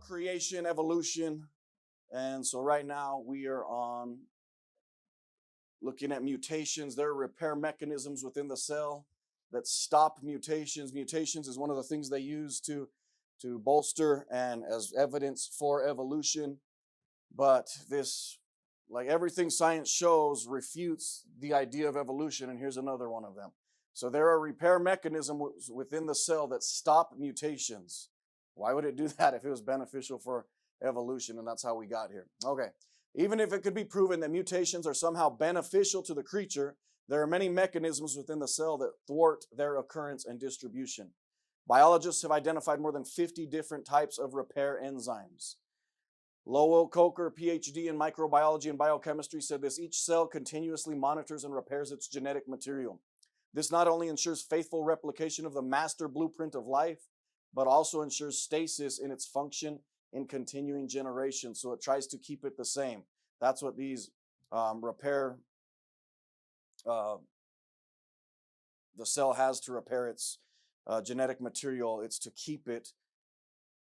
creation, evolution. And so right now we are on looking at mutations. There are repair mechanisms within the cell that stop mutations. Mutations is one of the things they use to bolster and as evidence for evolution. But this, like everything science shows, refutes the idea of evolution. And here's another one of them. So there are repair mechanisms within the cell that stop mutations. Why would it do that if it was beneficial for evolution? And that's how we got here. Okay. Even if it could be proven that mutations are somehow beneficial to the creature, there are many mechanisms within the cell that thwart their occurrence and distribution. Biologists have identified more than 50 different types of repair enzymes. Lowell Coker, PhD in microbiology and biochemistry, said this: each cell continuously monitors and repairs its genetic material. This not only ensures faithful replication of the master blueprint of life, but also ensures stasis in its function in continuing generations. So it tries to keep it the same. That's what these repair, the cell has to repair its genetic material. It's to keep it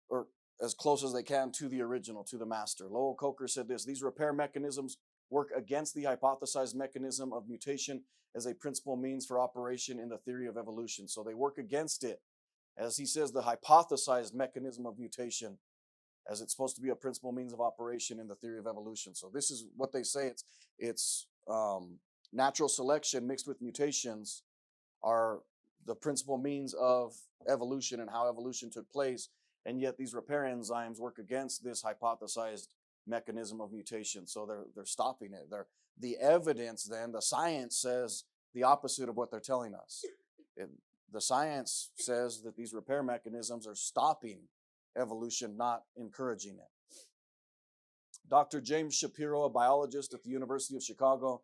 or as close as they can to the original, to the master. Lowell Coker said this: these repair mechanisms work against the hypothesized mechanism of mutation as a principal means for operation in the theory of evolution. So they work against it, as he says, the hypothesized mechanism of mutation, as it's supposed to be a principal means of operation in the theory of evolution. So this is what they say. It's natural selection mixed with mutations are the principal means of evolution and how evolution took place. And yet these repair enzymes work against this hypothesized mechanism of mutation. So they're stopping it. The evidence then, the science says the opposite of what they're telling us. The science says that these repair mechanisms are stopping evolution, not encouraging it. Dr. James Shapiro, a biologist at the University of Chicago,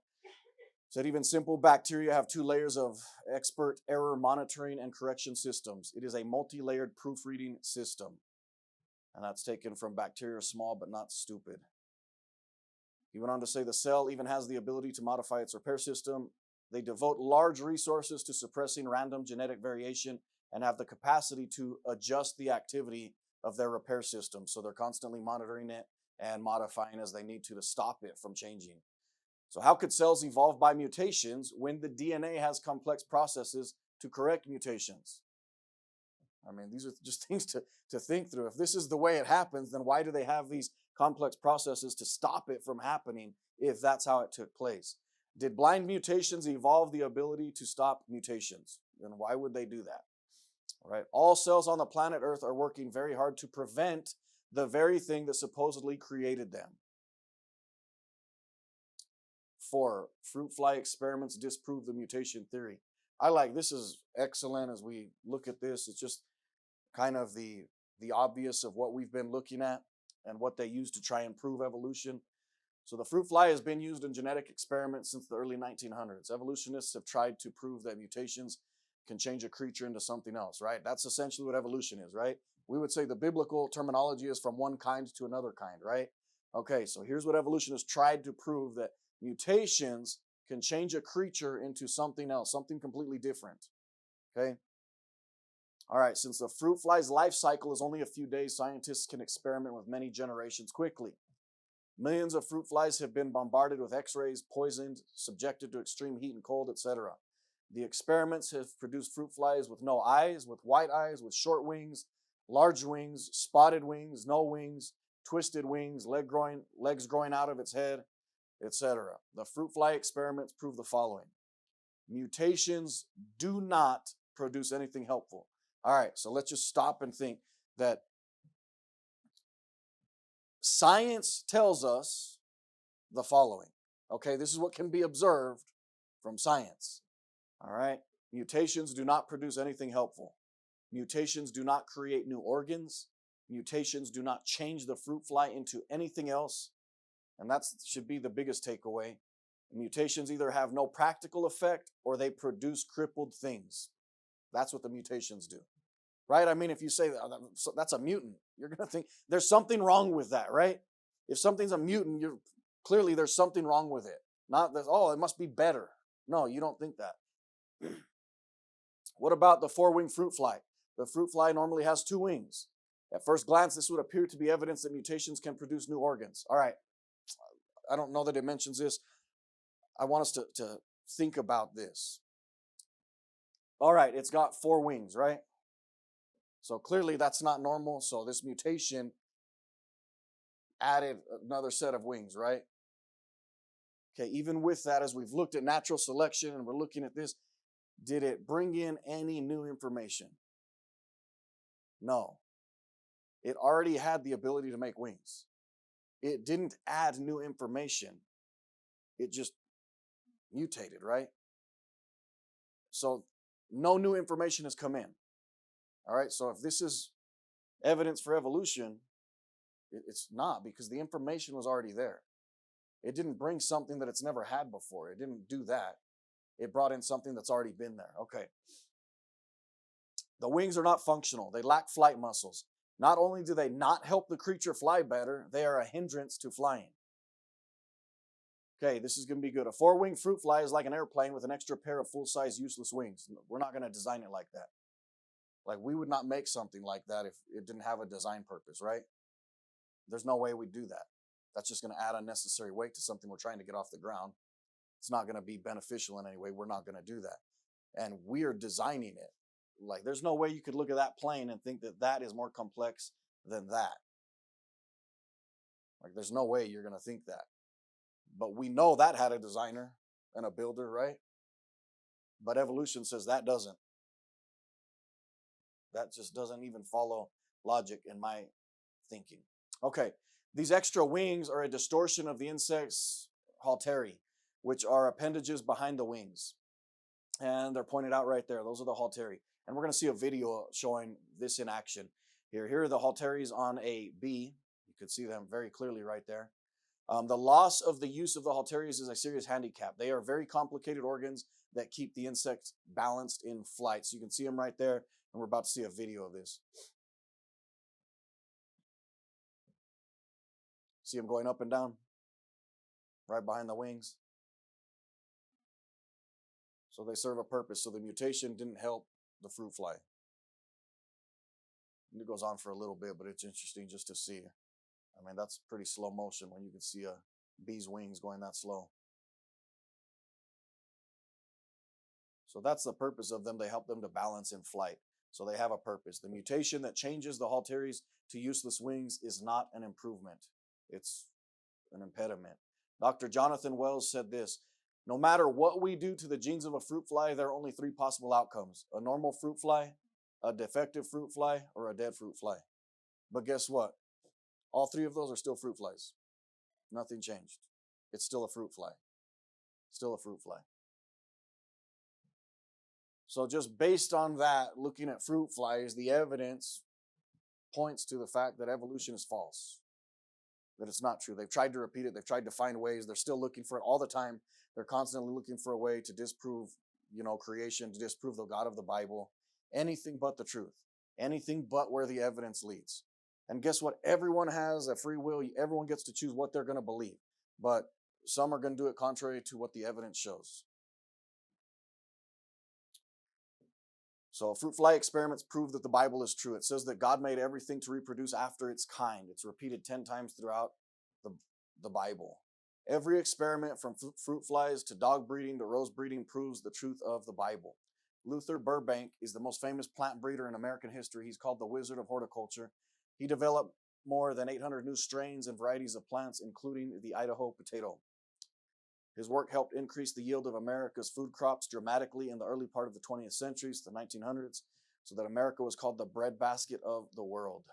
said even simple bacteria have two layers of expert error monitoring and correction systems. It is a multi-layered proofreading system. And that's taken from Bacteria Small but Not Stupid. He went on to say the cell even has the ability to modify its repair system. They devote large resources to suppressing random genetic variation and have the capacity to adjust the activity of their repair system. So they're constantly monitoring it and modifying as they need to stop it from changing. So how could cells evolve by mutations when the DNA has complex processes to correct mutations? I mean, these are just things to think through. If this is the way it happens, then why do they have these complex processes to stop it from happening if that's how it took place? Did blind mutations evolve the ability to stop mutations? Then why would they do that? All right. All cells on the planet Earth are working very hard to prevent the very thing that supposedly created them. 4, fruit fly experiments disprove the mutation theory. This is excellent as we look at this. It's just kind of the obvious of what we've been looking at and what they use to try and prove evolution. So the fruit fly has been used in genetic experiments since the early 1900s. Evolutionists have tried to prove that mutations can change a creature into something else, right? That's essentially what evolution is, right? We would say the biblical terminology is from one kind to another kind, right? Okay, so here's what evolutionists tried to prove, that mutations can change a creature into something else, something completely different, okay? All right, since the fruit fly's life cycle is only a few days, scientists can experiment with many generations quickly. Millions of fruit flies have been bombarded with x-rays, poisoned, subjected to extreme heat and cold, etc. The experiments have produced fruit flies with no eyes, with white eyes, with short wings, large wings, spotted wings, no wings, twisted wings, legs growing out of its head, etc. The fruit fly experiments prove the following: mutations do not produce anything helpful. All right, so let's just stop and think that science tells us the following. Okay, this is what can be observed from science. All right, mutations do not produce anything helpful. Mutations do not create new organs. Mutations do not change the fruit fly into anything else. And that should be the biggest takeaway. Mutations either have no practical effect or they produce crippled things. That's what the mutations do, right? I mean, if you say that's a mutant, you're going to think there's something wrong with that, right? If something's a mutant, clearly there's something wrong with it. Not that, oh, it must be better. No, you don't think that. What about the 4-winged fruit fly? The fruit fly normally has 2 wings. At first glance, this would appear to be evidence that mutations can produce new organs. All right, I don't know that it mentions this. I want us to think about this. All right, it's got 4 wings, right? So clearly that's not normal. So this mutation added another set of wings, right? Okay, even with that, as we've looked at natural selection and we're looking at this, did it bring in any new information? No. It already had the ability to make wings. It didn't add new information. It just mutated, right? So no new information has come in. All right, so if this is evidence for evolution, it's not, because the information was already there. It didn't bring something that it's never had before. It didn't do that. It brought in something that's already been there. Okay. The wings are not functional. They lack flight muscles. Not only do they not help the creature fly better, they are a hindrance to flying. Okay, this is going to be good. A 4-winged fruit fly is like an airplane with an extra pair of full-size useless wings. We're not going to design it like that. Like, we would not make something like that if it didn't have a design purpose, right? There's no way we'd do that. That's just going to add unnecessary weight to something we're trying to get off the ground. It's not going to be beneficial in any way. We're not going to do that. And we are designing it. Like, there's no way you could look at that plane and think that that is more complex than that. Like, there's no way you're going to think that. But we know that had a designer and a builder, right? But evolution says that doesn't. That just doesn't even follow logic in my thinking. Okay, these extra wings are a distortion of the insect's halteria, which are appendages behind the wings. And they're pointed out right there. Those are the halteria. And we're going to see a video showing this in action. Here are the halteria on a bee. You could see them very clearly right there. The loss of the use of the halteria is a serious handicap. They are very complicated organs that keep the insect balanced in flight. So you can see them right there, and we're about to see a video of this. See them going up and down, right behind the wings. So they serve a purpose. So the mutation didn't help the fruit fly. And it goes on for a little bit, but it's interesting just to see. I mean, that's pretty slow motion when you can see a bee's wings going that slow. So that's the purpose of them. They help them to balance in flight. So they have a purpose. The mutation that changes the halteria to useless wings is not an improvement. It's an impediment. Dr. Jonathan Wells said this: no matter what we do to the genes of a fruit fly, there are only 3 possible outcomes: a normal fruit fly, a defective fruit fly, or a dead fruit fly. But guess what? All 3 of those are still fruit flies. Nothing changed. It's still a fruit fly. Still a fruit fly. So just based on that, looking at fruit flies, the evidence points to the fact that evolution is false. That it's not true. They've tried to repeat it. They've tried to find ways. They're still looking for it all the time. They're constantly looking for a way to disprove, creation, to disprove the God of the Bible. Anything but the truth. Anything but where the evidence leads. And guess what? Everyone has a free will. Everyone gets to choose what they're going to believe. But some are going to do it contrary to what the evidence shows. So fruit fly experiments prove that the Bible is true. It says that God made everything to reproduce after its kind. It's repeated 10 times throughout the Bible. Every experiment from fruit flies to dog breeding to rose breeding proves the truth of the Bible. Luther Burbank is the most famous plant breeder in American history. He's called the Wizard of Horticulture. He developed more than 800 new strains and varieties of plants, including the Idaho potato. His work helped increase the yield of America's food crops dramatically in the early part of the 20th century, the 1900s, so that America was called the breadbasket of the world.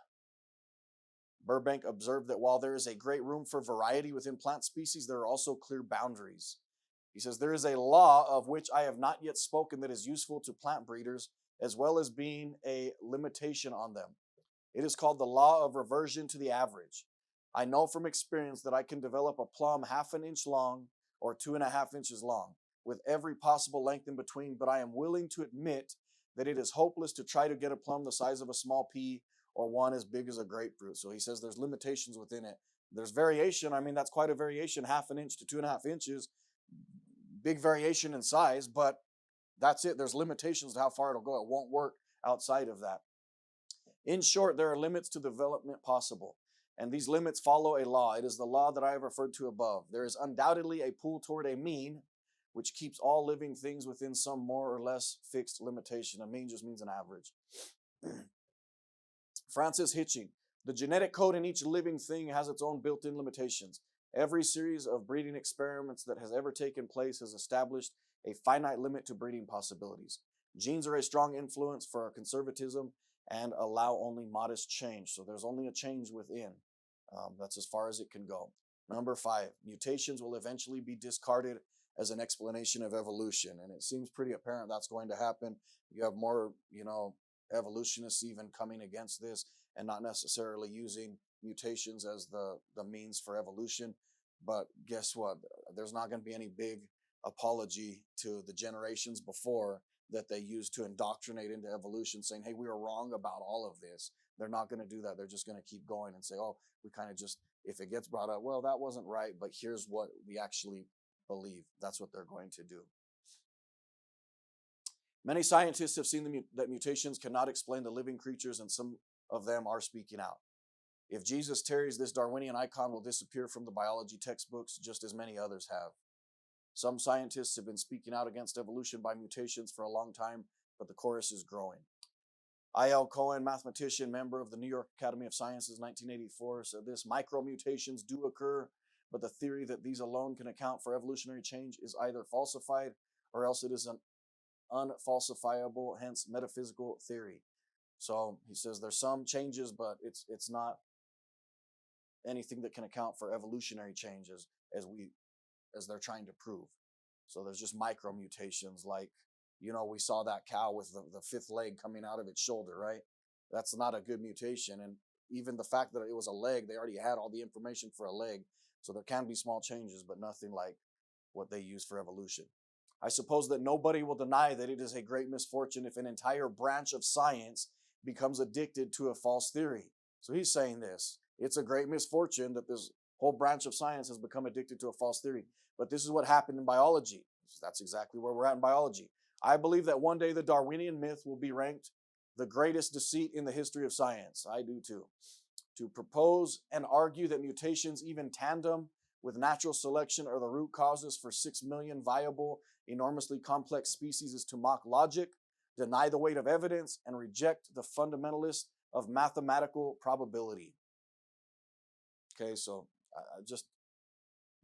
Burbank observed that while there is a great room for variety within plant species, there are also clear boundaries. He says, there is a law of which I have not yet spoken that is useful to plant breeders, as well as being a limitation on them. It is called the law of reversion to the average. I know from experience that I can develop a plum 1/2 inch long or 2.5 inches long, with every possible length in between, but I am willing to admit that it is hopeless to try to get a plum the size of a small pea or one as big as a grapefruit. So he says there's limitations within it. There's variation. I mean, that's quite a variation, 1/2 inch to 2.5 inches. Big variation in size, but that's it. There's limitations to how far it'll go. It won't work outside of that. In short, there are limits to development possible, and these limits follow a law. It is the law that I have referred to above. There is undoubtedly a pull toward a mean, which keeps all living things within some more or less fixed limitation. A mean just means an average. Francis Hitching. The genetic code in each living thing has its own built-in limitations. Every series of breeding experiments that has ever taken place has established a finite limit to breeding possibilities. Genes are a strong influence for our conservatism and allow only modest change. So there's only a change within. That's as far as it can go. Number 5, mutations will eventually be discarded as an explanation of evolution. And it seems pretty apparent that's going to happen. You have more, evolutionists even coming against this and not necessarily using mutations as the means for evolution. But guess what? There's not going to be any big apology to the generations before that they used to indoctrinate into evolution, saying, hey, we were wrong about all of this. They're not going to do that. They're just going to keep going and say, oh, we kind of just, if it gets brought up, well, that wasn't right, but here's what we actually believe. That's what they're going to do. Many scientists have seen that mutations cannot explain the living creatures, and some of them are speaking out. If Jesus tarries, this Darwinian icon will disappear from the biology textbooks, just as many others have. Some scientists have been speaking out against evolution by mutations for a long time, but the chorus is growing. I.L. Cohen, mathematician, member of the New York Academy of Sciences, 1984, said this: micromutations do occur, but the theory that these alone can account for evolutionary change is either falsified or else it is an unfalsifiable, hence metaphysical theory. So he says there's some changes, but it's not anything that can account for evolutionary changes as they're trying to prove. So there's just micro mutations, like, we saw that cow with the fifth leg coming out of its shoulder, right? That's not a good mutation. And even the fact that it was a leg, they already had all the information for a leg. So there can be small changes, but nothing like what they use for evolution. I suppose that nobody will deny that it is a great misfortune if an entire branch of science becomes addicted to a false theory. So he's saying this: it's a great misfortune that this whole branch of science has become addicted to a false theory. But this is what happened in biology. That's exactly where we're at in biology. I believe that one day the Darwinian myth will be ranked the greatest deceit in the history of science. I do too. To propose and argue that mutations, even tandem with natural selection, are the root causes for 6 million viable, enormously complex species is to mock logic, deny the weight of evidence, and reject the fundamentalist of mathematical probability. Okay, so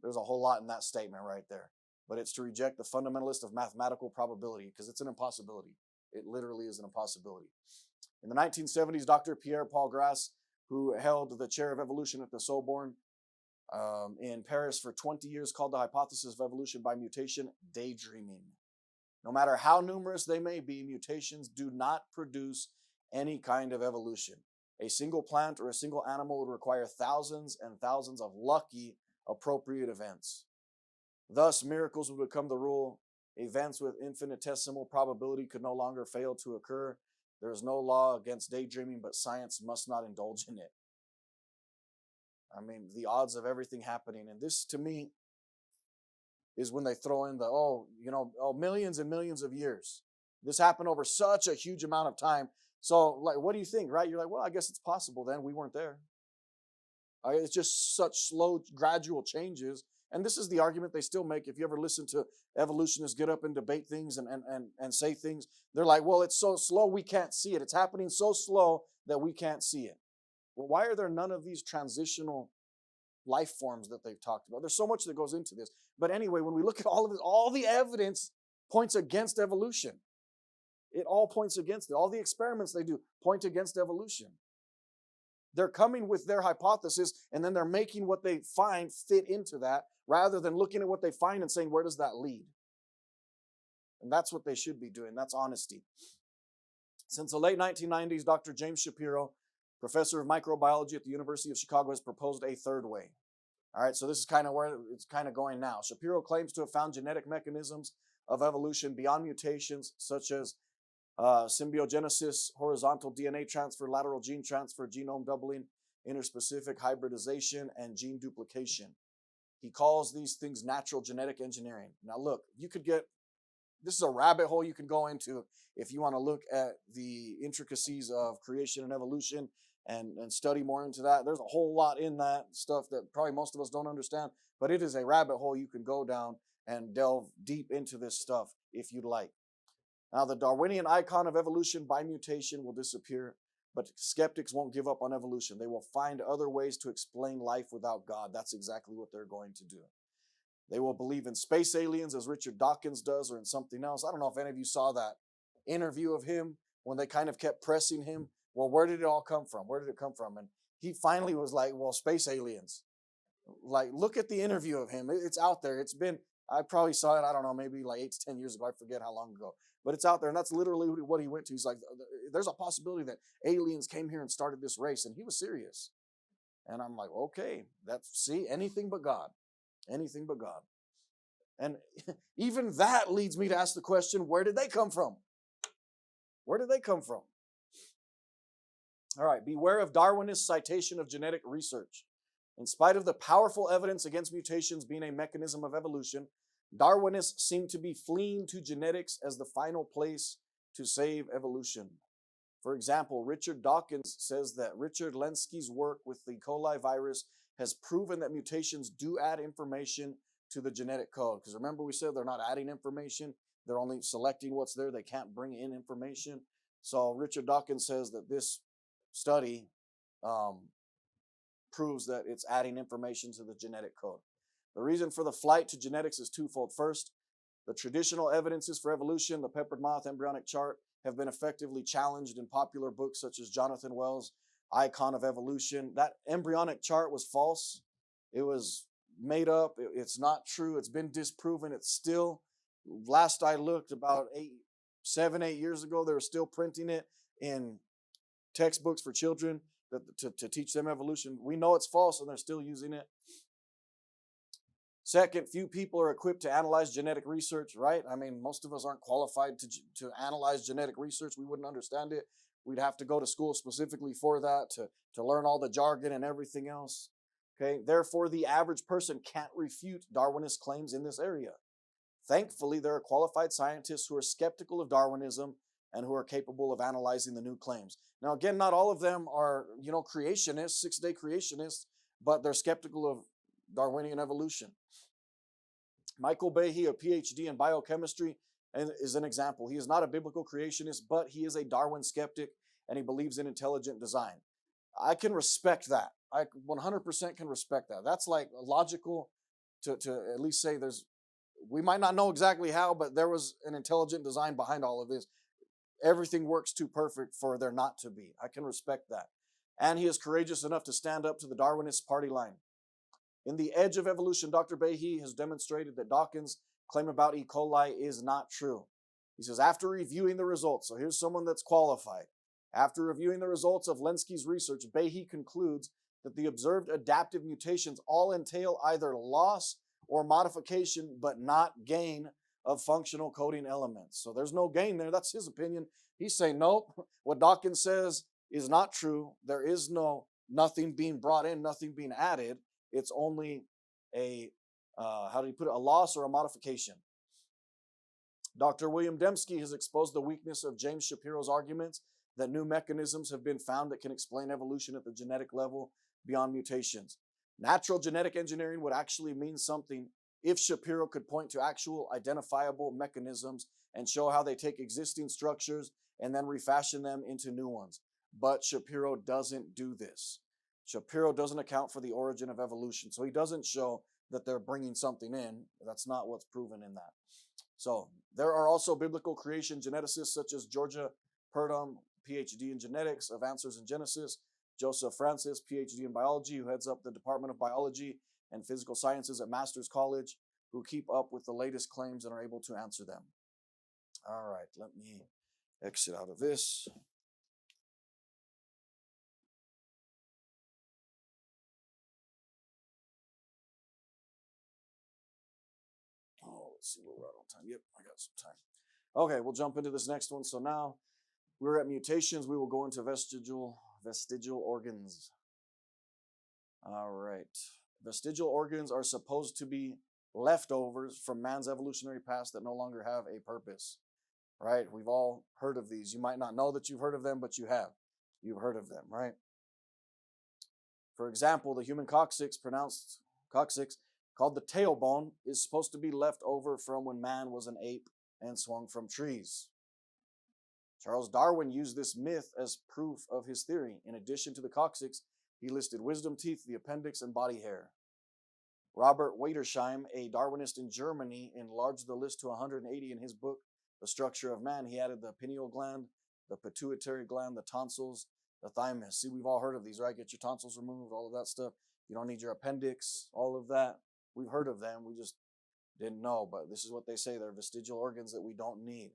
there's a whole lot in that statement right there. But it's to reject the fundamentalist of mathematical probability, because it's an impossibility. It literally is an impossibility. In the 1970s, Dr. Pierre-Paul Grasse, who held the chair of evolution at the Sorbonne in Paris for 20 years, called the hypothesis of evolution by mutation daydreaming. No matter how numerous they may be, mutations do not produce any kind of evolution. A single plant or a single animal would require thousands and thousands of lucky, appropriate events. Thus, miracles would become the rule. Events with infinitesimal probability could no longer fail to occur. There is no law against daydreaming, but science must not indulge in it. I mean, the odds of everything happening, and this to me is when they throw in millions and millions of years. This happened over such a huge amount of time. So, what do you think, right? You're like, well, I guess it's possible then. We weren't there. It's just such slow, gradual changes. And this is the argument they still make. If you ever listen to evolutionists get up and debate things and say things, they're like, well, it's so slow we can't see it. It's happening so slow that we can't see it. Well, why are there none of these transitional life forms that they've talked about? There's so much that goes into this. But anyway, when we look at all of this, all the evidence points against evolution. It all points against it. All the experiments they do point against evolution. They're coming with their hypothesis, and then they're making what they find fit into that, rather than looking at what they find and saying, where does that lead? And that's what they should be doing. That's honesty. Since the late 1990s, Dr. James Shapiro, professor of microbiology at the University of Chicago, has proposed a third way. All right, so this is kind of where it's kind of going now. Shapiro claims to have found genetic mechanisms of evolution beyond mutations, such as symbiogenesis, horizontal DNA transfer, lateral gene transfer, genome doubling, interspecific hybridization, and gene duplication. He calls these things natural genetic engineering. Now look, you could get this is a rabbit hole you can go into if you want to look at the intricacies of creation and evolution and study more into that. There's a whole lot in that stuff that probably most of us don't understand, but it is a rabbit hole you can go down and delve deep into this stuff if you'd like. Now, the Darwinian icon of evolution by mutation will disappear, but skeptics won't give up on evolution. They will find other ways to explain life without God. That's exactly what they're going to do. They will believe in space aliens, as Richard Dawkins does, or in something else. I don't know if any of you saw that interview of him when they kind of kept pressing him. Well, where did it all come from? Where did it come from? And he finally was like, well, space aliens. Like, look at the interview of him. It's out there. It's been, I probably saw it, I don't know, maybe like 8 to 10 years ago. I forget how long ago. But it's out there, and that's literally what he went to. He's like, there's a possibility that aliens came here and started this race, and he was serious. And I'm like, okay, see, anything but God. Anything but God. And even that leads me to ask the question, where did they come from? Where did they come from? All right, beware of Darwinist citation of genetic research. In spite of the powerful evidence against mutations being a mechanism of evolution, Darwinists seem to be fleeing to genetics as the final place to save evolution. For example, Richard Dawkins says that Richard Lenski's work with the E. coli virus has proven that mutations do add information to the genetic code. Because remember, we said they're not adding information, they're only selecting what's there, they can't bring in information. So Richard Dawkins says that this study proves that it's adding information to the genetic code. The reason for the flight to genetics is twofold. First, the traditional evidences for evolution, the peppered moth embryonic chart, have been effectively challenged in popular books such as Jonathan Wells' Icon of Evolution. That embryonic chart was false. It was made up. It's not true. It's been disproven. It's still, last I looked about 7, 8 years ago, they were still printing it in textbooks for children to teach them evolution. We know it's false, and they're still using it. Second, few people are equipped to analyze genetic research, right? I mean, most of us aren't qualified to analyze genetic research. We wouldn't understand it. We'd have to go to school specifically for that, to learn all the jargon and everything else. Okay, therefore, the average person can't refute Darwinist claims in this area. Thankfully, there are qualified scientists who are skeptical of Darwinism and who are capable of analyzing the new claims. Now, again, not all of them are, creationists, six-day creationists, but they're skeptical of Darwinian evolution. Michael Behe, a PhD in biochemistry, is an example. He is not a biblical creationist, but he is a Darwin skeptic, and he believes in intelligent design. I can respect that. I 100% can respect that. That's like logical to at least say we might not know exactly how, but there was an intelligent design behind all of this. Everything works too perfect for there not to be. I can respect that. And he is courageous enough to stand up to the Darwinist party line. In The Edge of Evolution, Dr. Behe has demonstrated that Dawkins' claim about E. coli is not true. He says, after reviewing the results, so here's someone that's qualified. After reviewing the results of Lenski's research, Behe concludes that the observed adaptive mutations all entail either loss or modification, but not gain of functional coding elements. So there's no gain there. That's his opinion. He's saying, nope, what Dawkins says is not true. There is nothing being brought in, nothing being added. It's only a loss or a modification. Dr. William Dembski has exposed the weakness of James Shapiro's arguments that new mechanisms have been found that can explain evolution at the genetic level beyond mutations. Natural genetic engineering would actually mean something if Shapiro could point to actual identifiable mechanisms and show how they take existing structures and then refashion them into new ones. But Shapiro doesn't do this. Shapiro doesn't account for the origin of evolution. So he doesn't show that they're bringing something in. That's not what's proven in that. So there are also biblical creation geneticists such as Georgia Purdom, PhD in genetics, of Answers in Genesis, Joseph Francis, PhD in biology, who heads up the Department of Biology and Physical Sciences at Master's College, who keep up with the latest claims and are able to answer them. All right, let me exit out of this. Let's see where we're at on time. Yep, I got some time. Okay, we'll jump into this next one. So now we're at mutations. We will go into vestigial organs. All right. Vestigial organs are supposed to be leftovers from man's evolutionary past that no longer have a purpose, right? We've all heard of these. You might not know that you've heard of them, but you have. You've heard of them, right? For example, the human coccyx, pronounced coccyx, called the tailbone, is supposed to be left over from when man was an ape and swung from trees. Charles Darwin used this myth as proof of his theory. In addition to the coccyx, he listed wisdom teeth, the appendix, and body hair. Robert Wadersheim, a Darwinist in Germany, enlarged the list to 180 in his book, The Structure of Man. He added the pineal gland, the pituitary gland, the tonsils, the thymus. See, we've all heard of these, right? Get your tonsils removed, all of that stuff. You don't need your appendix, all of that. We've heard of them. We just didn't know, but this is what they say. They're vestigial organs that we don't need.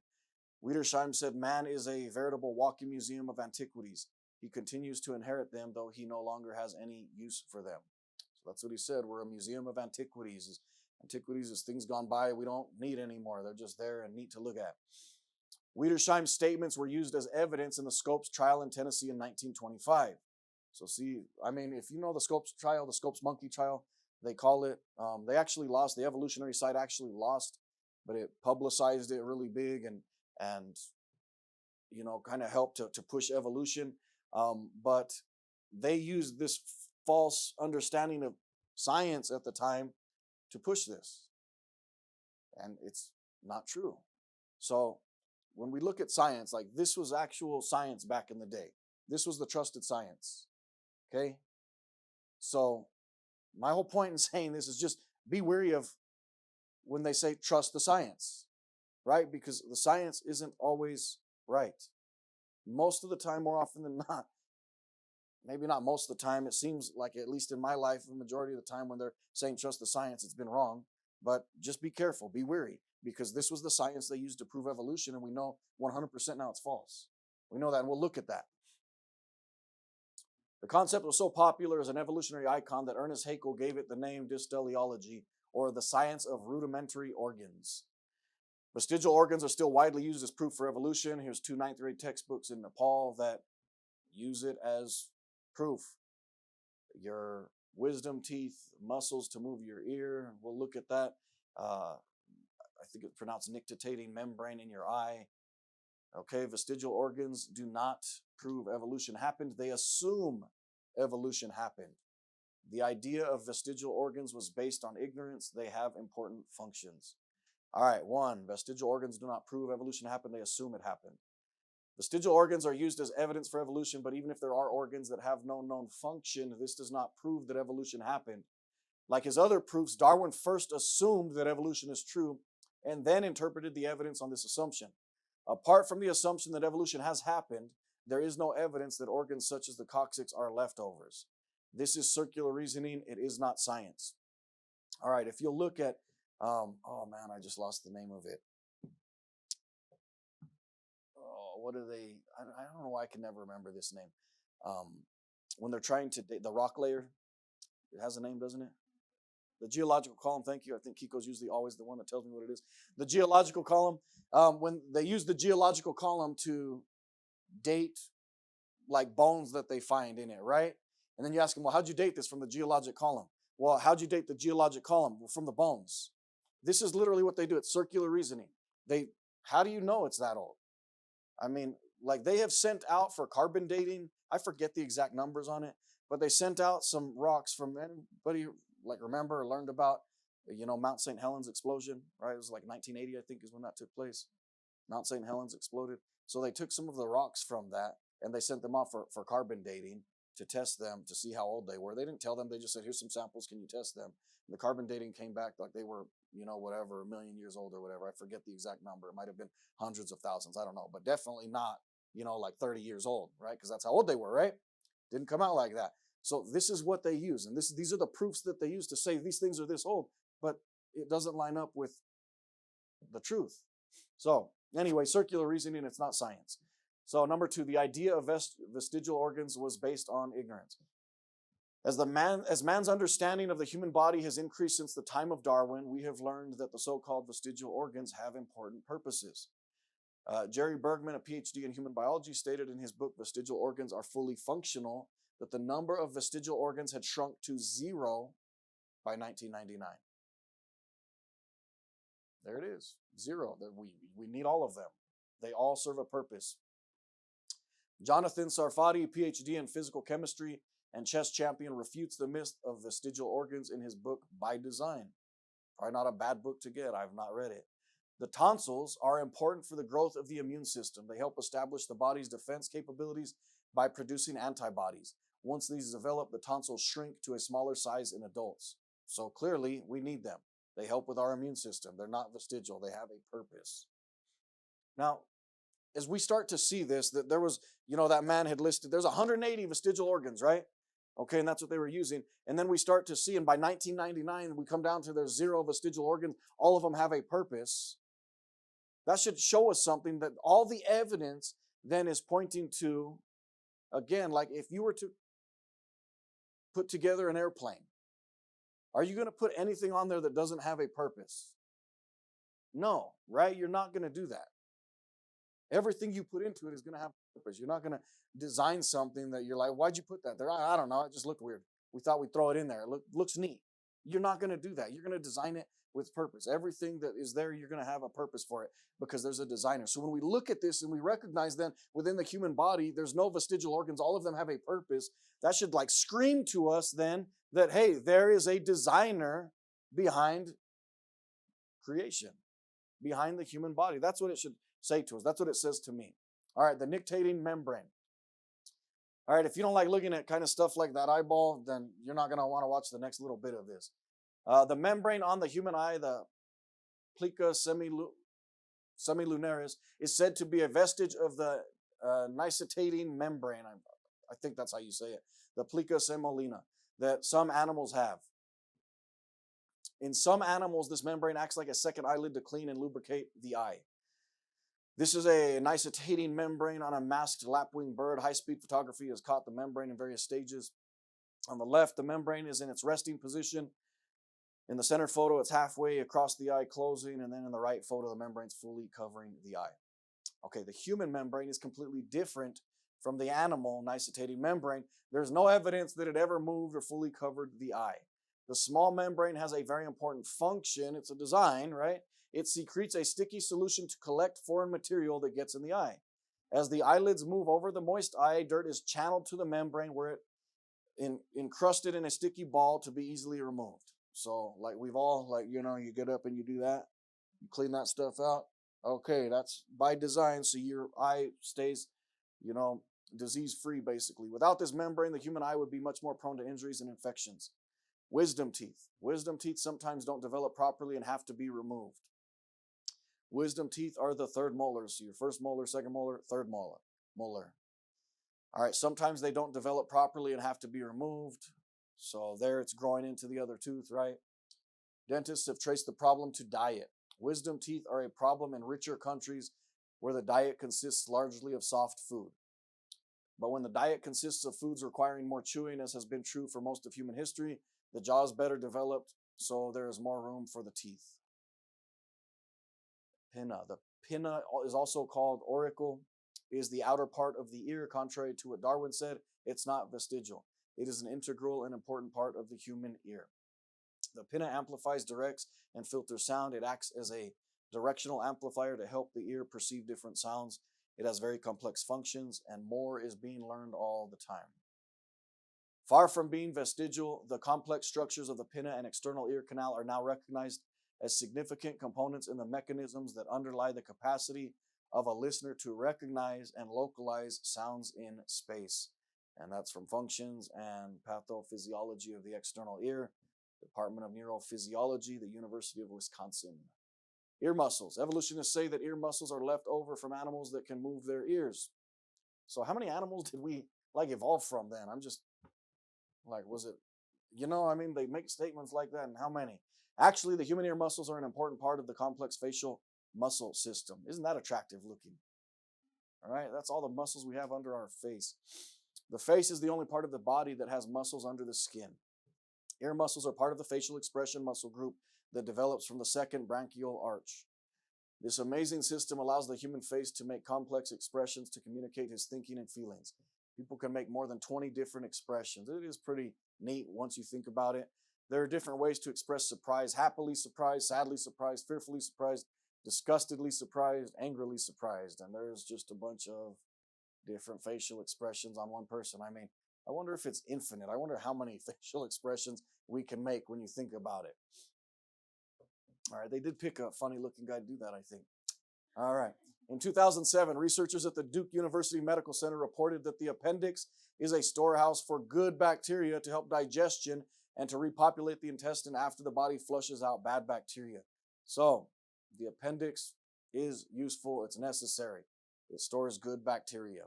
Wiedersheim said, man is a veritable walking museum of antiquities. He continues to inherit them, though he no longer has any use for them. So that's what he said. We're a museum of antiquities. Antiquities is things gone by we don't need anymore. They're just there and neat to look at. Wiedersheim's statements were used as evidence in the Scopes trial in Tennessee in 1925. So see, I mean, if you know the Scopes trial, the Scopes monkey trial, they call it, they actually lost, the evolutionary side actually lost, but it publicized it really big and you know, kind of helped to push evolution. But they used this false understanding of science at the time to push this. And it's not true. So when we look at science, like this was actual science back in the day. This was the trusted science. Okay? So my whole point in saying this is just be wary of when they say trust the science, right? Because the science isn't always right. Most of the time, more often than not, maybe not most of the time, it seems like, at least in my life, the majority of the time when they're saying trust the science, it's been wrong. But just be careful, be wary, because this was the science they used to prove evolution, and we know 100% now it's false. We know that, and we'll look at that. The concept was so popular as an evolutionary icon that Ernest Haeckel gave it the name dysteleology, or the science of rudimentary organs. Vestigial organs are still widely used as proof for evolution. Here's 2 9th grade textbooks in Nepal that use it as proof. Your wisdom teeth, muscles to move your ear. We'll look at that. I think it's pronounced nictitating membrane in your eye. Okay, vestigial organs do not prove evolution happened. They assume evolution happened. The idea of vestigial organs was based on ignorance. They have important functions. All right, 1, vestigial organs do not prove evolution happened. They assume it happened. Vestigial organs are used as evidence for evolution, but even if there are organs that have no known function, this does not prove that evolution happened. Like his other proofs, Darwin first assumed that evolution is true and then interpreted the evidence on this assumption. Apart from the assumption that evolution has happened, there is no evidence that organs such as the coccyx are leftovers. This is circular reasoning. It is not science. All right, if you'll look at, oh man, I just lost the name of it. Oh, what are they? I don't know why I can never remember this name. When they're trying to date the rock layer, it has a name, doesn't it? The geological column, thank you. I think Kiko's usually always the one that tells me what it is. The geological column, when they use the geological column to date like bones that they find in it, right? And then you ask them, well, how'd you date this from the geologic column? Well, how'd you date the geologic column? Well, from the bones. This is literally what they do. It's circular reasoning. How do you know it's that old? I mean, like they have sent out for carbon dating. I forget the exact numbers on it, but they sent out some rocks from anybody like remember or learned about, Mount St. Helens explosion, right? It was like 1980, I think, is when that took place. Mount St. Helens exploded. So they took some of the rocks from that and they sent them off for carbon dating to test them to see how old they were. They didn't tell them. They just said, here's some samples. Can you test them? And the carbon dating came back like they were, whatever, 1 million years old or whatever. I forget the exact number. It might have been hundreds of thousands. I don't know, but definitely not, like 30 years old, right? Because that's how old they were, right? Didn't come out like that. So this is what they use. And these are the proofs that they use to say these things are this old, but it doesn't line up with the truth. So anyway, circular reasoning, it's not science. So number 2, the idea of vestigial organs was based on ignorance. As man's understanding of the human body has increased since the time of Darwin, we have learned that the so-called vestigial organs have important purposes. Jerry Bergman, a PhD in human biology, stated in his book, Vestigial Organs Are Fully Functional, that the number of vestigial organs had shrunk to 0 by 1999. There it is. Zero. We need all of them. They all serve a purpose. Jonathan Sarfati, PhD in physical chemistry and chess champion, refutes the myth of vestigial organs in his book By Design. Probably not a bad book to get. I've not read it. The tonsils are important for the growth of the immune system. They help establish the body's defense capabilities by producing antibodies. Once these develop, the tonsils shrink to a smaller size in adults. So clearly, we need them. They help with our immune system. They're not vestigial. They have a purpose. Now, as we start to see this, that there was, that man had listed, there's 180 vestigial organs, right? Okay, and that's what they were using. And then we start to see, and by 1999, we come down to there's 0 vestigial organs. All of them have a purpose. That should show us something, that all the evidence then is pointing to, again, like if you were to put together an airplane, are you going to put anything on there that doesn't have a purpose? No, right? You're not going to do that. Everything you put into it is going to have a purpose. You're not going to design something that you're like, why'd you put that there? I don't know. It just looked weird. We thought we'd throw it in there. It looks neat. You're not going to do that. You're going to design it with purpose. Everything that is there, you're going to have a purpose for it because there's a designer. So when we look at this and we recognize then within the human body, there's no vestigial organs. All of them have a purpose. That should like scream to us then that, hey, there is a designer behind creation, behind the human body. That's what it should say to us. That's what it says to me. All right, the nictitating membrane. All right, if you don't like looking at kind of stuff like that eyeball, then you're not going to want to watch the next little bit of this. The membrane on the human eye, the plica semilunaris, is said to be a vestige of the nictitating membrane. I think that's how you say it. The plica semolina that some animals have. In some animals, this membrane acts like a second eyelid to clean and lubricate the eye. This is a nictitating membrane on a masked lapwing bird. High-speed photography has caught the membrane in various stages. On the left, the membrane is in its resting position. In the center photo, it's halfway across the eye closing, and then in the right photo, the membrane's fully covering the eye. Okay, the human membrane is completely different from the animal nictitating membrane. There's no evidence that it ever moved or fully covered the eye. The small membrane has a very important function. It's a design, right? It secretes a sticky solution to collect foreign material that gets in the eye. As the eyelids move over the moist eye, dirt is channeled to the membrane where it encrusted in a sticky ball to be easily removed. So like we've all, you get up and you do that, you clean that stuff out. Okay, that's by design, so your eye stays, disease-free basically. Without this membrane, the human eye would be much more prone to injuries and infections. Wisdom teeth. Wisdom teeth sometimes don't develop properly and have to be removed. Wisdom teeth are the third molars. So your first molar, second molar, third molar. All right, sometimes they don't develop properly and have to be removed. So there it's growing into the other tooth, right? Dentists have traced the problem to diet. Wisdom teeth are a problem in richer countries where the diet consists largely of soft food. But when the diet consists of foods requiring more chewing, as has been true for most of human history, the jaw is better developed, so there is more room for the teeth. Pinna. The pinna is also called auricle, is the outer part of the ear. Contrary to what Darwin said, it's not vestigial. It is an integral and important part of the human ear. The pinna amplifies, directs, and filters sound. It acts as a directional amplifier to help the ear perceive different sounds. It has very complex functions, and more is being learned all the time. Far from being vestigial, the complex structures of the pinna and external ear canal are now recognized as significant components in the mechanisms that underlie the capacity of a listener to recognize and localize sounds in space. And that's from Functions and Pathophysiology of the External Ear, Department of Neurophysiology, the University of Wisconsin. Ear muscles. Evolutionists say that ear muscles are left over from animals that can move their ears. So how many animals did we evolve from then? I'm just was it, they make statements like that, and how many? Actually, the human ear muscles are an important part of the complex facial muscle system. Isn't that attractive looking? All right, that's all the muscles we have under our face. The face is the only part of the body that has muscles under the skin. Ear muscles are part of the facial expression muscle group that develops from the second branchial arch. This amazing system allows the human face to make complex expressions to communicate his thinking and feelings. People can make more than 20 different expressions. It is pretty neat once you think about it. There are different ways to express surprise: happily surprised, sadly surprised, fearfully surprised, disgustedly surprised, angrily surprised. And there's just a bunch of different facial expressions on one person. I mean, I wonder if it's infinite. I wonder how many facial expressions we can make when you think about it. All right, they did pick a funny looking guy to do that, I think. All right. In 2007, researchers at the Duke University Medical Center reported that the appendix is a storehouse for good bacteria to help digestion and to repopulate the intestine after the body flushes out bad bacteria. So, the appendix is useful, it's necessary. It stores good bacteria.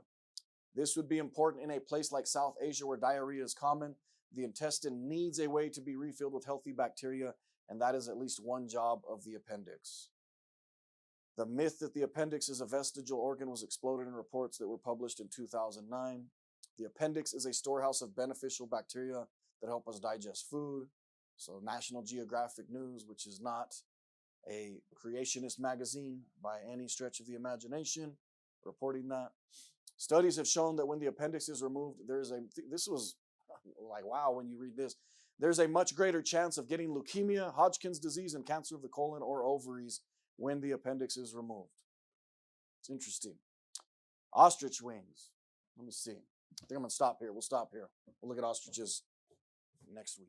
This would be important in a place like South Asia where diarrhea is common. The intestine needs a way to be refilled with healthy bacteria, and that is at least one job of the appendix. The myth that the appendix is a vestigial organ was exploded in reports that were published in 2009. The appendix is a storehouse of beneficial bacteria that help us digest food. So National Geographic News, which is not a creationist magazine by any stretch of the imagination, reporting that. Studies have shown that when the appendix is removed, this was like, wow, when you read this, there's a much greater chance of getting leukemia, Hodgkin's disease, and cancer of the colon or ovaries when the appendix is removed. It's interesting. Ostrich wings. Let me see. I think I'm going to stop here. We'll stop here. We'll look at ostriches next week.